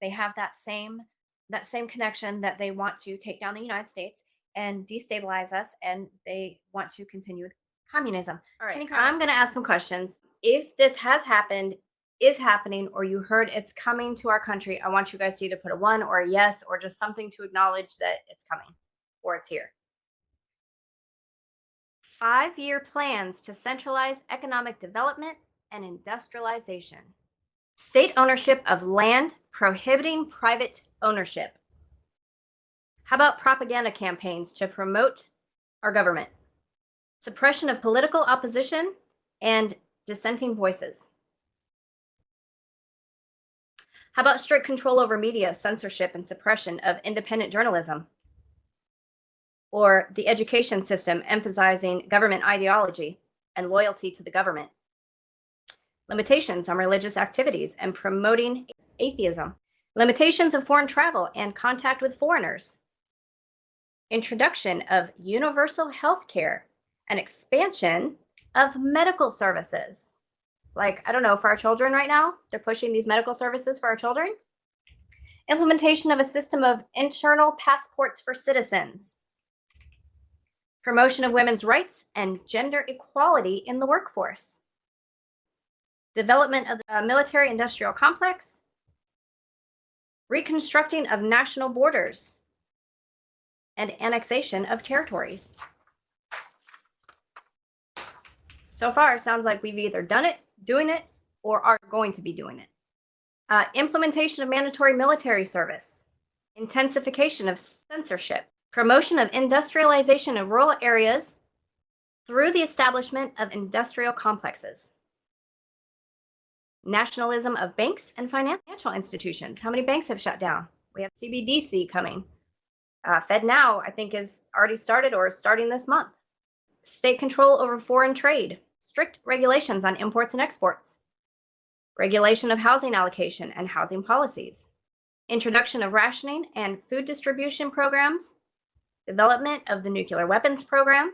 They have that same connection that they want to take down the United States and destabilize us, and they want to continue with communism. All right, I'm going to ask some questions. If this has happened, is happening, or you heard it's coming to our country, I want you guys to either put a one or a yes, or just something to acknowledge that it's coming or it's here. 5-year plans to centralize economic development and industrialization. State ownership of land, prohibiting private ownership. How about propaganda campaigns to promote our government? Suppression of political opposition and dissenting voices. How about strict control over media, censorship, and suppression of independent journalism? Or the education system emphasizing government ideology and loyalty to the government? Limitations on religious activities and promoting atheism. Limitations of foreign travel and contact with foreigners. Introduction of universal health care and expansion of medical services. Like, I don't know, for our children right now, they're pushing these medical services for our children. Implementation of a system of internal passports for citizens. Promotion of women's rights and gender equality in the workforce. Development of the military industrial complex. Reconstructing of national borders. And annexation of territories. So far, sounds like we've either done it, doing it, or are going to be doing it. Implementation of mandatory military service. Intensification of censorship. Promotion of industrialization of rural areas through the establishment of industrial complexes. Nationalism of banks and financial institutions. How many banks have shut down? We have CBDC coming. FedNow, I think, is already started or is starting this month. State control over foreign trade. Strict regulations on imports and exports. Regulation of housing allocation and housing policies. Introduction of rationing and food distribution programs. Development of the nuclear weapons program.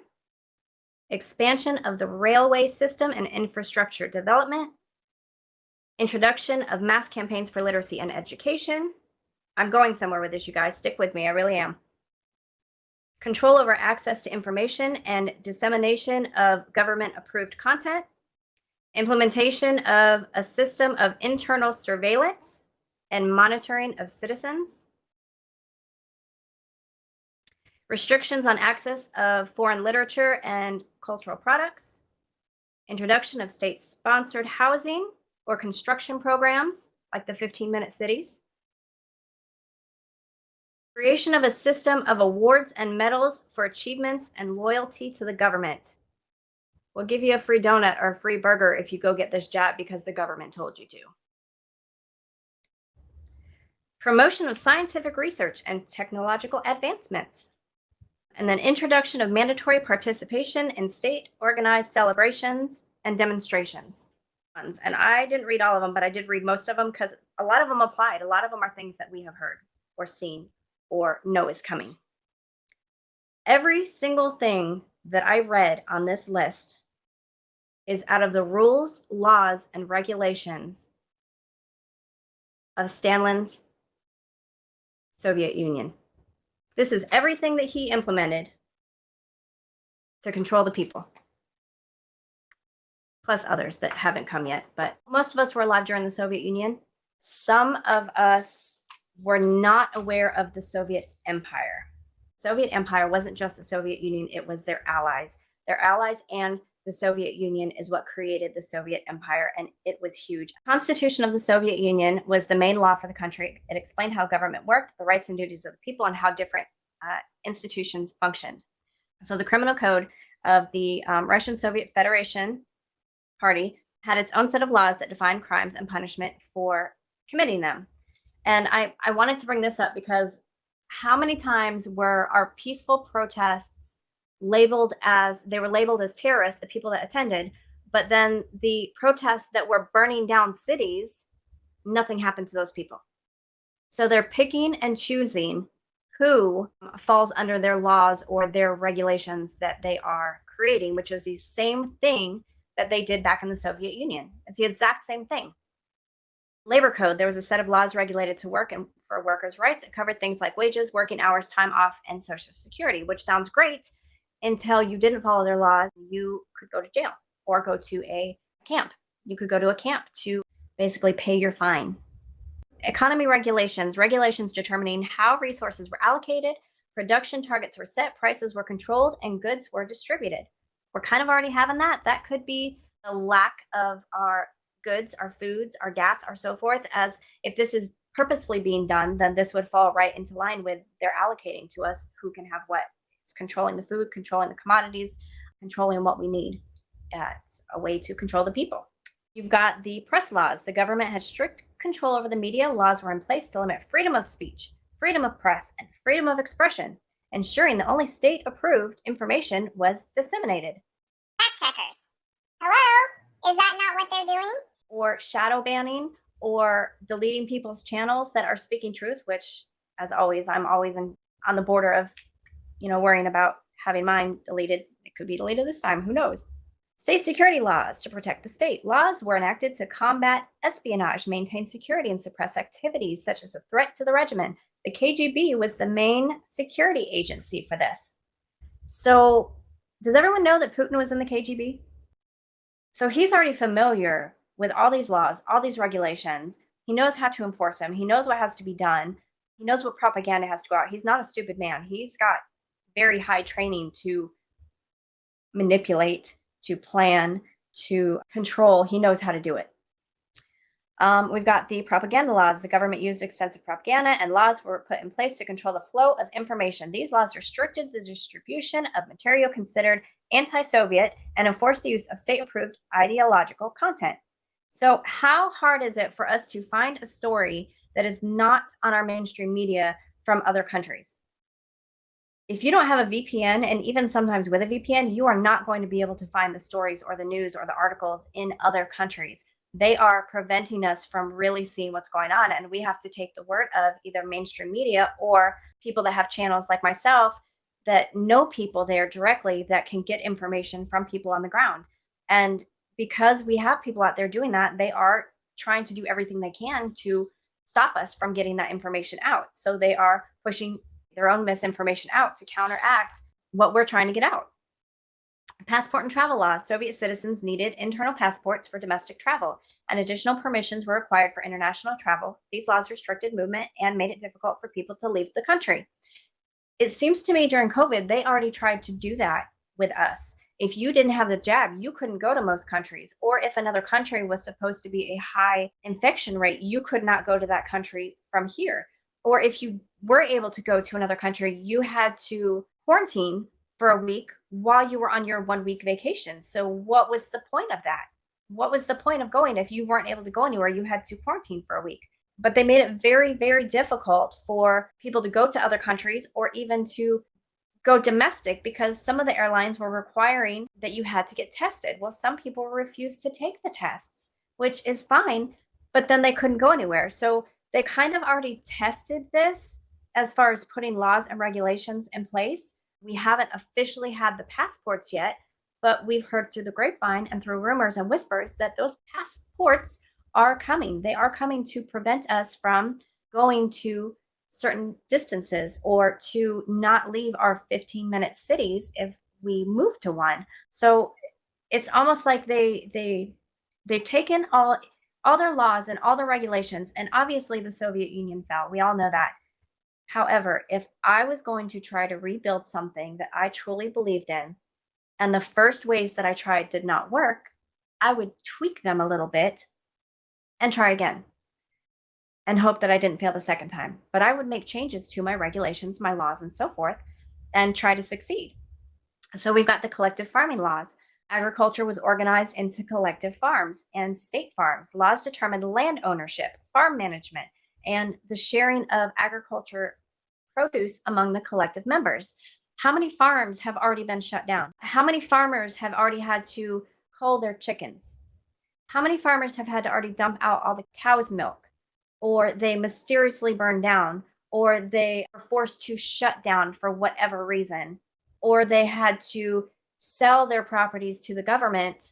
Expansion of the railway system and infrastructure development. Introduction of mass campaigns for literacy and education. I'm going somewhere with this, you guys. Stick with me, I really am. Control over access to information and dissemination of government-approved content. Implementation of a system of internal surveillance and monitoring of citizens. Restrictions on access of foreign literature and cultural products. Introduction of state-sponsored housing or construction programs like the 15-minute cities. Creation of a system of awards and medals for achievements and loyalty to the government. We'll give you a free donut or a free burger if you go get this job because the government told you to. Promotion of scientific research and technological advancements. And then introduction of mandatory participation in state-organized celebrations and demonstrations. And I didn't read all of them, but I did read most of them because a lot of them applied. A lot of them are things that we have heard or seen or know is coming. Every single thing that I read on this list is out of the rules, laws, and regulations of Stalin's Soviet Union. This is everything that he implemented to control the people, plus others that haven't come yet. But most of us were alive during the Soviet Union. Some of us were not aware of the Soviet Empire. Soviet Empire wasn't just the Soviet Union, it was their allies. Their allies and the Soviet Union is what created the Soviet Empire, and it was huge. The Constitution of the Soviet Union was the main law for the country. It explained how government worked, the rights and duties of the people, and how different institutions functioned. So the criminal code of the Russian Soviet Federation Party had its own set of laws that defined crimes and punishment for committing them. And I wanted to bring this up because how many times were our peaceful protests labeled as terrorists, the people that attended, but then the protests that were burning down cities, nothing happened to those people. So they're picking and choosing who falls under their laws or their regulations that they are creating, which is the same thing that they did back in the Soviet Union. It's the exact same thing. Labor code, there was a set of laws regulated to work and for workers' rights. It covered things like wages, working hours, time off, and Social Security, which sounds great until you didn't follow their laws. You could go to jail or go to a camp. You could go to a camp to basically pay your fine. Economy regulations, regulations determining how resources were allocated, production targets were set, prices were controlled, and goods were distributed. We're kind of already having that. That could be the lack of our goods, our foods, our gas, our so forth. As if this is purposefully being done, then this would fall right into line with they're allocating to us who can have what. It's controlling the food, controlling the commodities, controlling what we need. It's a way to control the people. You've got the press laws. The government had strict control over the media. Laws were in place to limit freedom of speech, freedom of press, and freedom of expression, ensuring that only state-approved information was disseminated. Fact checkers. Hello? Is that not what they're doing? Or shadow banning, or deleting people's channels that are speaking truth, which, as always, I'm always on the border of, worrying about having mine deleted. It could be deleted this time. Who knows? State security laws to protect the state. Laws were enacted to combat espionage, maintain security, and suppress activities such as a threat to the regime. The KGB was the main security agency for this. So, does everyone know that Putin was in the KGB? So he's already familiar with all these laws, all these regulations. He knows how to enforce them. He knows what has to be done. He knows what propaganda has to go out. He's not a stupid man. He's got very high training to manipulate, to plan, to control. He knows how to do it. We've got the propaganda laws. The government used extensive propaganda, and laws were put in place to control the flow of information. These laws restricted the distribution of material considered anti-Soviet and enforced the use of state-approved ideological content. So how hard is it for us to find a story that is not on our mainstream media from other countries? If you don't have a VPN, and even sometimes with a VPN, you are not going to be able to find the stories or the news or the articles in other countries. They are preventing us from really seeing what's going on. And we have to take the word of either mainstream media or people that have channels like myself that know people there directly that can get information from people on the ground. And because we have people out there doing that, they are trying to do everything they can to stop us from getting that information out. So they are pushing their own misinformation out to counteract what we're trying to get out. Passport and travel laws. Soviet citizens needed internal passports for domestic travel, and additional permissions were required for international travel. These laws restricted movement and made it difficult for people to leave the country. It seems to me during COVID, they already tried to do that with us. If you didn't have the jab, you couldn't go to most countries. Or if another country was supposed to be a high infection rate, you could not go to that country from here. Or if you were able to go to another country, you had to quarantine for a week while you were on your 1 week vacation. So what was the point of that? What was the point of going if you weren't able to go anywhere? You had to quarantine for a week. But they made it very, very difficult for people to go to other countries or even to go domestic, because some of the airlines were requiring that you had to get tested. Well, some people refused to take the tests, which is fine, but then they couldn't go anywhere. So they kind of already tested this as far as putting laws and regulations in place. We haven't officially had the passports yet, but we've heard through the grapevine and through rumors and whispers that those passports are coming. They are coming to prevent us from going to certain distances or to not leave our 15-minute cities if we move to one. So it's almost like they've taken all their laws and all their regulations, and obviously the Soviet Union fell. We all know that. However, if I was going to try to rebuild something that I truly believed in, and the first ways that I tried did not work, I would tweak them a little bit and try again and hope that I didn't fail the second time. But I would make changes to my regulations, my laws, and so forth, and try to succeed. So we've got the collective farming laws. Agriculture was organized into collective farms and state farms. Laws determined land ownership, farm management, and the sharing of agriculture produce among the collective members. How many farms have already been shut down? How many farmers have already had to cull their chickens? How many farmers have had to already dump out all the cow's milk, or they mysteriously burned down, or they were forced to shut down for whatever reason, or they had to sell their properties to the government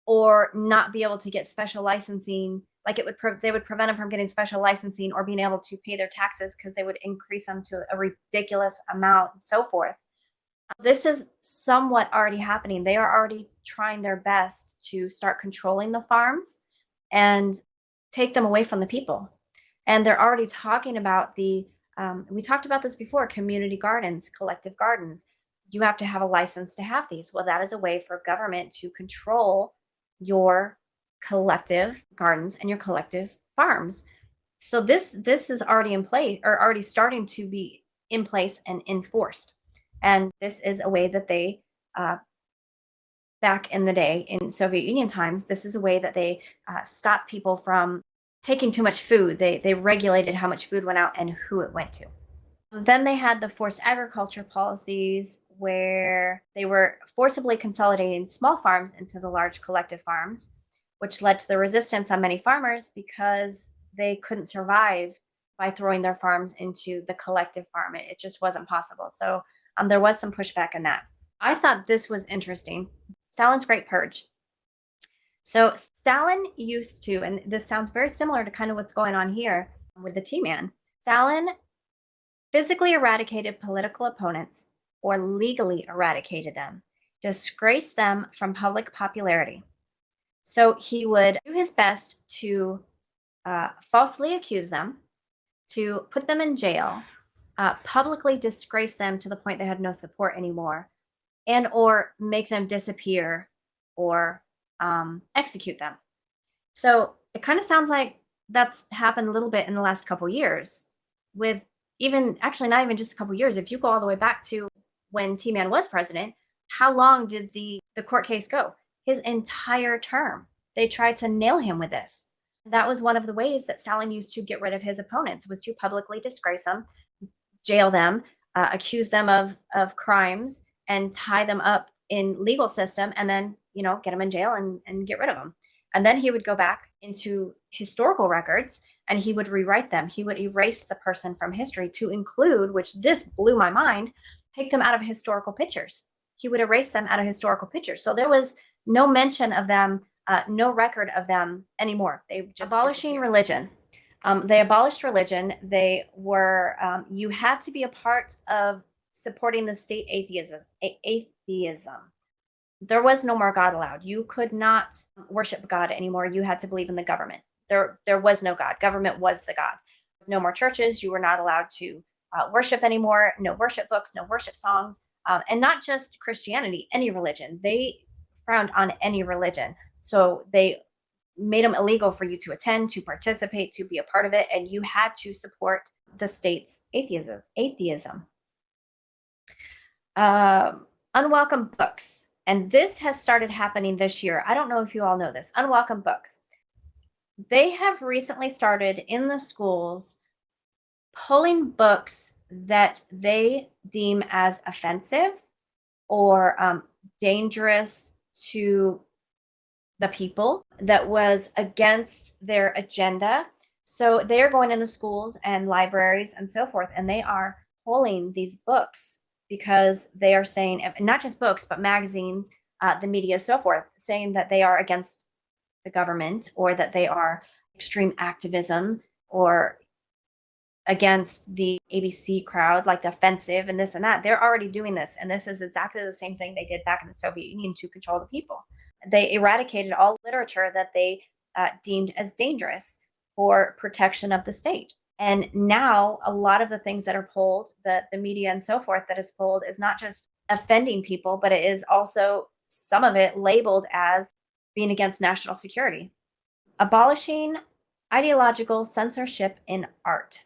or not be able to get special licensing Like they would prevent them from getting special licensing or being able to pay their taxes because they would increase them to a ridiculous amount and so forth. This is somewhat already happening. They are already trying their best to start controlling the farms and take them away from the people. And they're already talking about we talked about this before, community gardens, collective gardens. You have to have a license to have these. Well, that is a way for government to control your collective gardens and your collective farms. So this is already in place, or already starting to be in place and enforced. And this is a way that they, back in the day in Soviet Union times, this is a way that they stopped people from taking too much food. They regulated how much food went out and who it went to. Then they had the forced agriculture policies where they were forcibly consolidating small farms into the large collective farms, which led to the resistance on many farmers because they couldn't survive by throwing their farms into the collective farm. It just wasn't possible. So there was some pushback on that. I thought this was interesting. Stalin's Great Purge. So Stalin used to, and this sounds very similar to kind of what's going on here with the T-Man. Stalin physically eradicated political opponents or legally eradicated them, disgraced them from public popularity. So he would do his best to falsely accuse them, to put them in jail, publicly disgrace them to the point they had no support anymore, and or make them disappear or execute them. So it kind of sounds like that's happened a little bit in the last couple years with even, actually not even just a couple years. If you go all the way back to when T-Man was president, how long did the court case go? His entire term. They tried to nail him with this. That was one of the ways that Stalin used to get rid of his opponents, was to publicly disgrace them, jail them, accuse them of crimes, and tie them up in legal system, and then get them in jail and get rid of them. And then he would go back into historical records and he would rewrite them. He would erase the person from history to include, which this blew my mind, take them out of historical pictures. He would erase them out of historical pictures. So there was no mention of them, no record of them anymore. They just abolishing religion. They abolished religion. They were, you had to be a part of supporting the state atheism. There was no more God allowed. You could not worship God anymore. You had to believe in the government. There was no God. Government was the God. No more churches. You were not allowed to worship anymore. No worship books, no worship songs. And not just Christianity, any religion. They frowned on any religion. So they made them illegal for you to attend, to participate, to be a part of it. And you had to support the state's atheism. Unwelcome books. And this has started happening this year. I don't know if you all know this. Unwelcome books. They have recently started in the schools pulling books that they deem as offensive or dangerous to the people, that was against their agenda. So they are going into schools and libraries and so forth, and they are pulling these books because they are saying, not just books, but magazines, the media, so forth, saying that they are against the government or that they are extreme activism or against the ABC crowd, like the offensive and this and that. They're already doing this. And this is exactly the same thing they did back in the Soviet Union to control the people. They eradicated all literature that they deemed as dangerous for protection of the state. And now a lot of the things that are pulled, the media and so forth that is pulled, is not just offending people, but it is also some of it labeled as being against national security. Abolishing ideological censorship in art.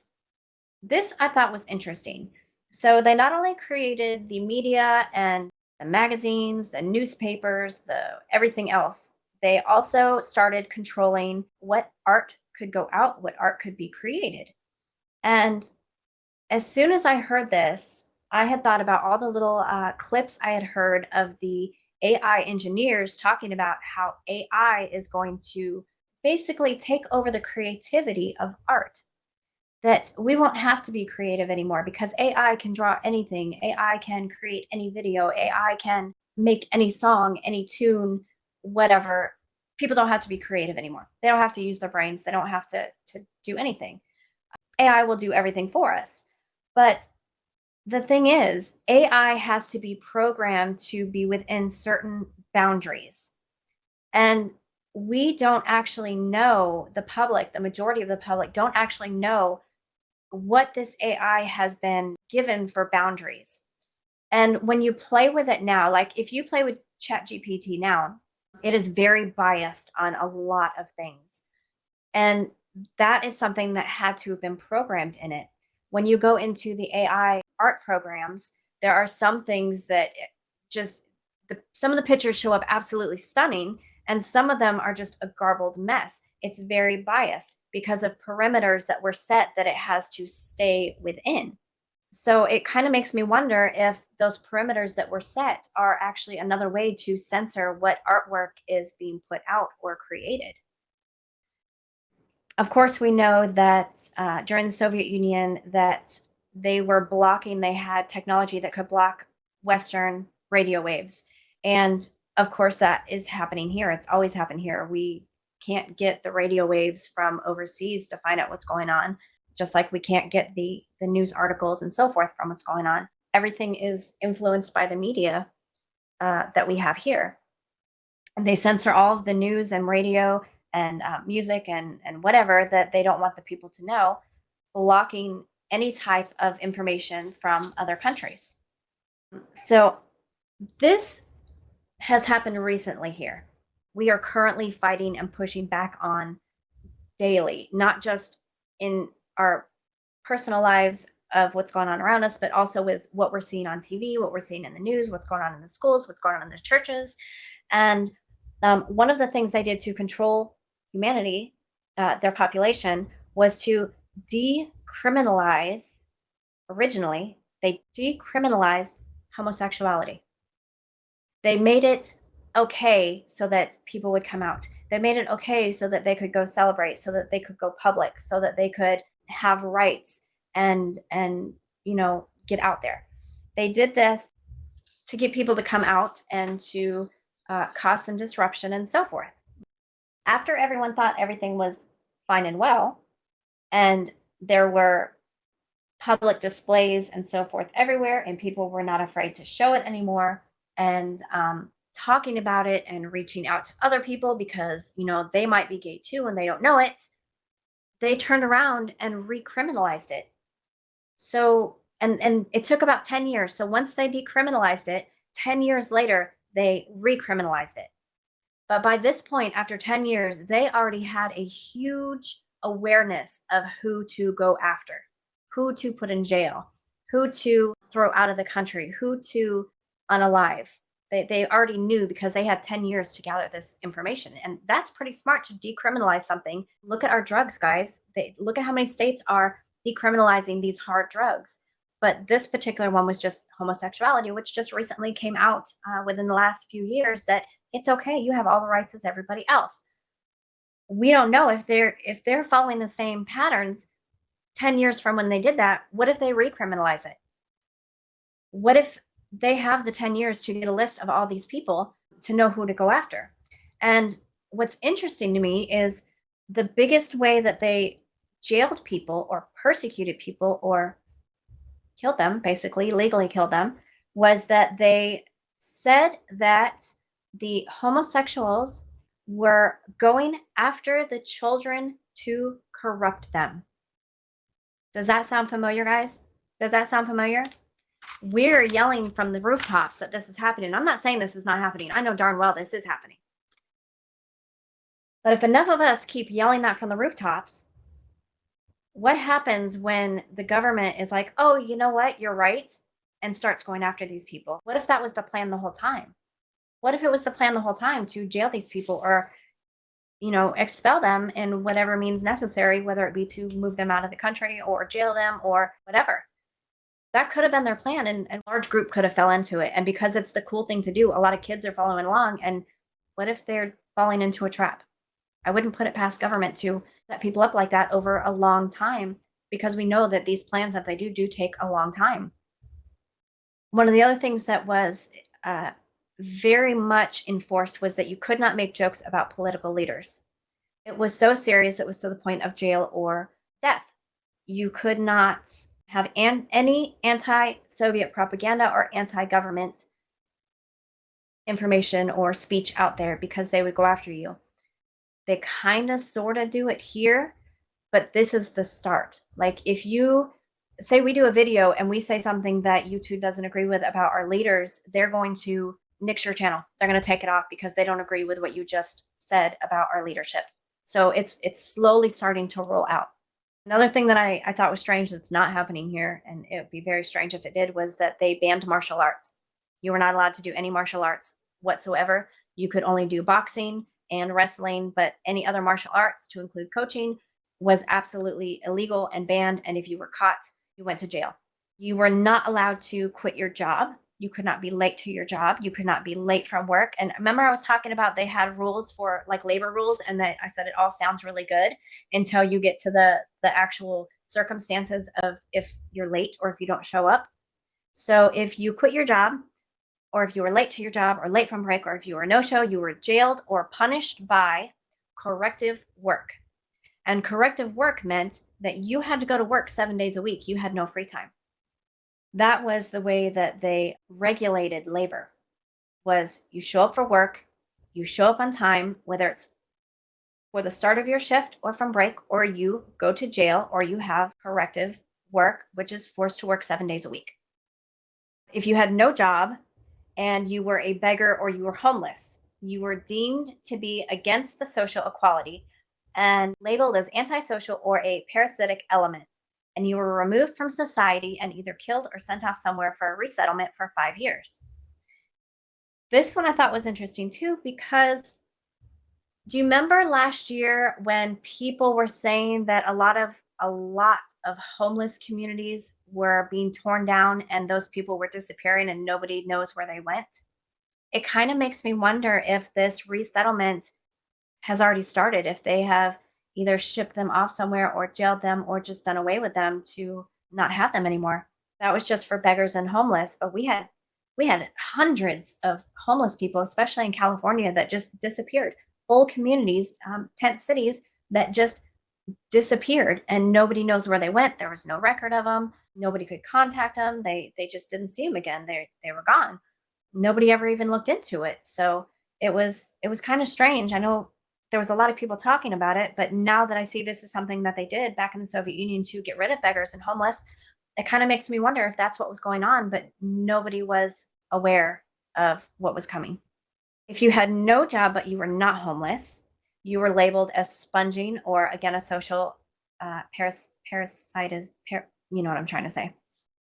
This I thought was interesting. So they not only created the media and the magazines, the newspapers, everything else, they also started controlling what art could go out, what art could be created. And as soon as I heard this, I had thought about all the little clips I had heard of the AI engineers talking about how AI is going to basically take over the creativity of art. That we won't have to be creative anymore because AI can draw anything. AI can create any video. AI can make any song, any tune, whatever. people don't have to be creative anymore. They don't have to use their brains. They don't have to do anything. AI will do everything for us. But the thing is, AI has to be programmed to be within certain boundaries. And we don't actually know, the public, the majority of the public don't actually know what this AI has been given for boundaries. And when you play with it now, like if you play with ChatGPT now, it is very biased on a lot of things. And that is something that had to have been programmed in it. When you go into the AI art programs, there are some things that just, some of the pictures show up absolutely stunning, and some of them are just a garbled mess. It's very biased because of perimeters that were set that it has to stay within. So it kind of makes me wonder if those perimeters that were set are actually another way to censor what artwork is being put out or created. Of course, we know that during the Soviet Union that they were blocking, they had technology that could block Western radio waves. And of course, that is happening here. It's always happened here. We can't get the radio waves from overseas to find out what's going on, just like we can't get the news articles and so forth from what's going on. Everything is influenced by the media that we have here. And they censor all of the news and radio and music and whatever that they don't want the people to know, blocking any type of information from other countries. So this has happened recently here. We are currently fighting and pushing back on daily, not just in our personal lives of what's going on around us, but also with what we're seeing on TV, what we're seeing in the news, what's going on in the schools, what's going on in the churches. And one of the things they did to control humanity, their population, was to decriminalize. Originally, they decriminalized homosexuality. They made it okay so that people would come out. They made it okay so that they could go celebrate, so that they could go public, so that they could have rights and get out there. They did this to get people to come out and to cause some disruption and so forth. After everyone thought everything was fine and well, and there were public displays and so forth everywhere, and people were not afraid to show it anymore, and talking about it and reaching out to other people because they might be gay too and they don't know it, they turned around and recriminalized it. So and it took about 10 years. So once they decriminalized it, 10 years later they recriminalized it. But by this point, after 10 years, they already had a huge awareness of who to go after, who to put in jail, who to throw out of the country, who to unalive. They already knew because they had 10 years to gather this information. And that's pretty smart to decriminalize something. Look at our drugs, guys. Look at how many states are decriminalizing these hard drugs. But this particular one was just homosexuality, which just recently came out within the last few years that it's okay. You have all the rights as everybody else. We don't know if they're following the same patterns 10 years from when they did that. What if they recriminalize it? What if they have the 10 years to get a list of all these people to know who to go after? And what's interesting to me is the biggest way that they jailed people or persecuted people or killed them, basically legally killed them, was that they said that the homosexuals were going after the children to corrupt them. Does that sound familiar, guys? Does that sound familiar? We're yelling from the rooftops that this is happening. I'm not saying this is not happening. I know darn well this is happening. But if enough of us keep yelling that from the rooftops, what happens when the government is like, oh, you know what, you're right, and starts going after these people? What if that was the plan the whole time? What if it was the plan the whole time to jail these people or, expel them in whatever means necessary, whether it be to move them out of the country or jail them or whatever? That could have been their plan, and a large group could have fell into it. And because it's the cool thing to do, a lot of kids are following along. And what if they're falling into a trap? I wouldn't put it past government to set people up like that over a long time, because we know that these plans that they do take a long time. One of the other things that was very much enforced was that you could not make jokes about political leaders. It was so serious, it was to the point of jail or death. You could not have any anti-Soviet propaganda or anti-government information or speech out there because they would go after you. They kind of sort of do it here, but this is the start. Like if you say we do a video and we say something that YouTube doesn't agree with about our leaders, they're going to nix your channel. They're going to take it off because they don't agree with what you just said about our leadership. So it's slowly starting to roll out. Another thing that I thought was strange that's not happening here, and it would be very strange if it did, was that they banned martial arts. You were not allowed to do any martial arts whatsoever. You could only do boxing and wrestling, but any other martial arts, to include coaching, was absolutely illegal and banned. And if you were caught, you went to jail. You were not allowed to quit your job. You could not be late to your job. You could not be late from work. And remember, I was talking about they had rules for like labor rules, and that I said it all sounds really good until you get to the actual circumstances of if you're late or if you don't show up. So if you quit your job, or if you were late to your job or late from break, or if you were a no-show, you were jailed or punished by corrective work. And corrective work meant that you had to go to work 7 days a week. You had no free time. That was the way that they regulated labor, was you show up for work, you show up on time, whether it's for the start of your shift or from break, or you go to jail, or you have corrective work, which is forced to work 7 days a week. If you had no job and you were a beggar or you were homeless, you were deemed to be against the social equality and labeled as antisocial or a parasitic element. And you were removed from society and either killed or sent off somewhere for a resettlement for 5 years. This one I thought was interesting too, because do you remember last year when people were saying that a lot of homeless communities were being torn down and those people were disappearing and nobody knows where they went? It kind of makes me wonder if this resettlement has already started, if they have either shipped them off somewhere or jailed them or just done away with them to not have them anymore. That was just for beggars and homeless, but we had hundreds of homeless people, especially in California, that just disappeared. Whole communities, tent cities that just disappeared and nobody knows where they went. There was no record of them. Nobody could contact them. They just didn't see them again. They were gone. Nobody ever even looked into it. So it was kind of strange. I know there was a lot of people talking about it, but now that I see this is something that they did back in the Soviet Union to get rid of beggars and homeless, it kind of makes me wonder if that's what was going on, but nobody was aware of what was coming. If you had no job, but you were not homeless, you were labeled as sponging, or again, a social parasite is, you know what I'm trying to say.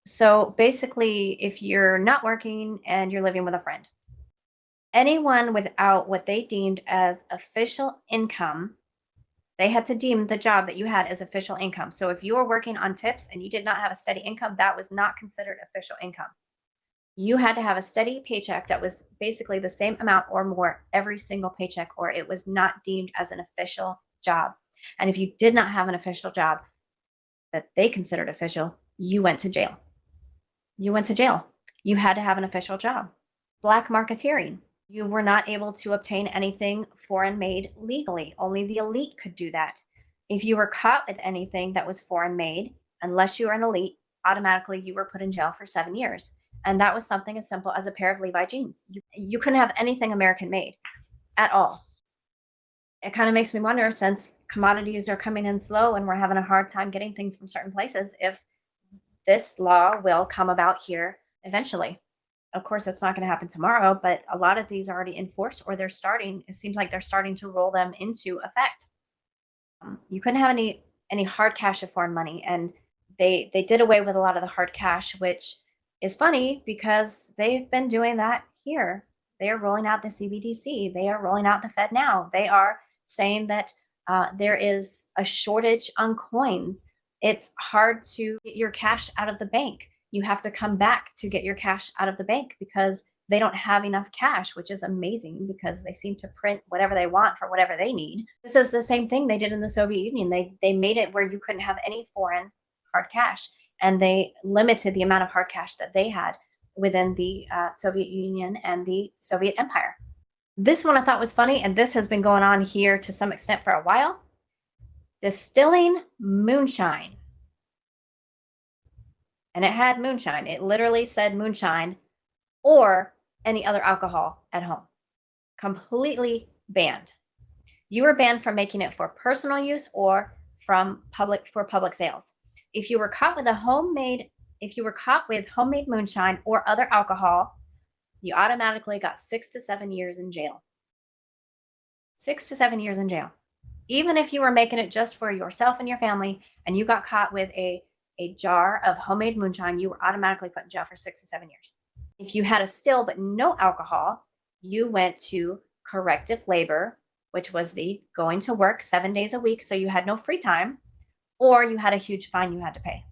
So basically, if you're not working and you're living with a friend, anyone without what they deemed as official income, they had to deem the job that you had as official income. So if you were working on tips and you did not have a steady income, that was not considered official income. You had to have a steady paycheck that was basically the same amount or more every single paycheck, or it was not deemed as an official job. And if you did not have an official job that they considered official, you went to jail. You went to jail. You had to have an official job. Black marketeering. You were not able to obtain anything foreign made legally. Only the elite could do that. If you were caught with anything that was foreign made, unless you were an elite, automatically you were put in jail for 7 years. And that was something as simple as a pair of Levi jeans. You couldn't have anything American made at all. It kind of makes me wonder, since commodities are coming in slow and we're having a hard time getting things from certain places, if this law will come about here eventually. Of course, it's not going to happen tomorrow, but a lot of these are already in force, or they're starting. It seems like they're starting to roll them into effect. You couldn't have any hard cash of foreign money, and they did away with a lot of the hard cash, which is funny because they've been doing that here. They are rolling out the CBDC. They are rolling out the Fed now. They are saying that there is a shortage on coins. It's hard to get your cash out of the bank. You have to come back to get your cash out of the bank because they don't have enough cash, which is amazing because they seem to print whatever they want for whatever they need. This is the same thing they did in the Soviet Union. They made it where you couldn't have any foreign hard cash, and they limited the amount of hard cash that they had. within the Soviet Union and the Soviet Empire. This one I thought was funny, and this has been going on here to some extent for a while. Distilling moonshine. And it had moonshine. It literally said moonshine or any other alcohol at home. Completely banned. You were banned from making it for personal use or for public sales. If you were caught with homemade moonshine or other alcohol, you automatically got 6 to 7 years in jail. 6 to 7 years in jail. Even if you were making it just for yourself and your family and you got caught with a jar of homemade moonshine, you were automatically put in jail for 6 to 7 years. If you had a still but no alcohol, you went to corrective labor, which was the going to work 7 days a week, so you had no free time, or you had a huge fine you had to pay.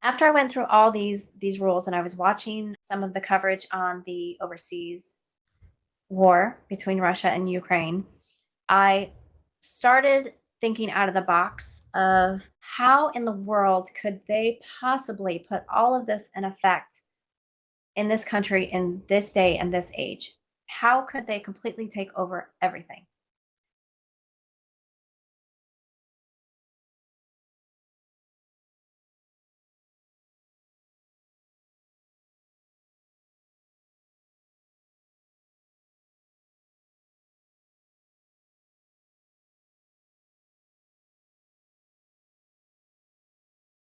After I went through all these rules and I was watching some of the coverage on the overseas war between Russia and Ukraine, I started thinking out of the box of how in the world could they possibly put all of this in effect in this country in this day and this age? How could they completely take over everything?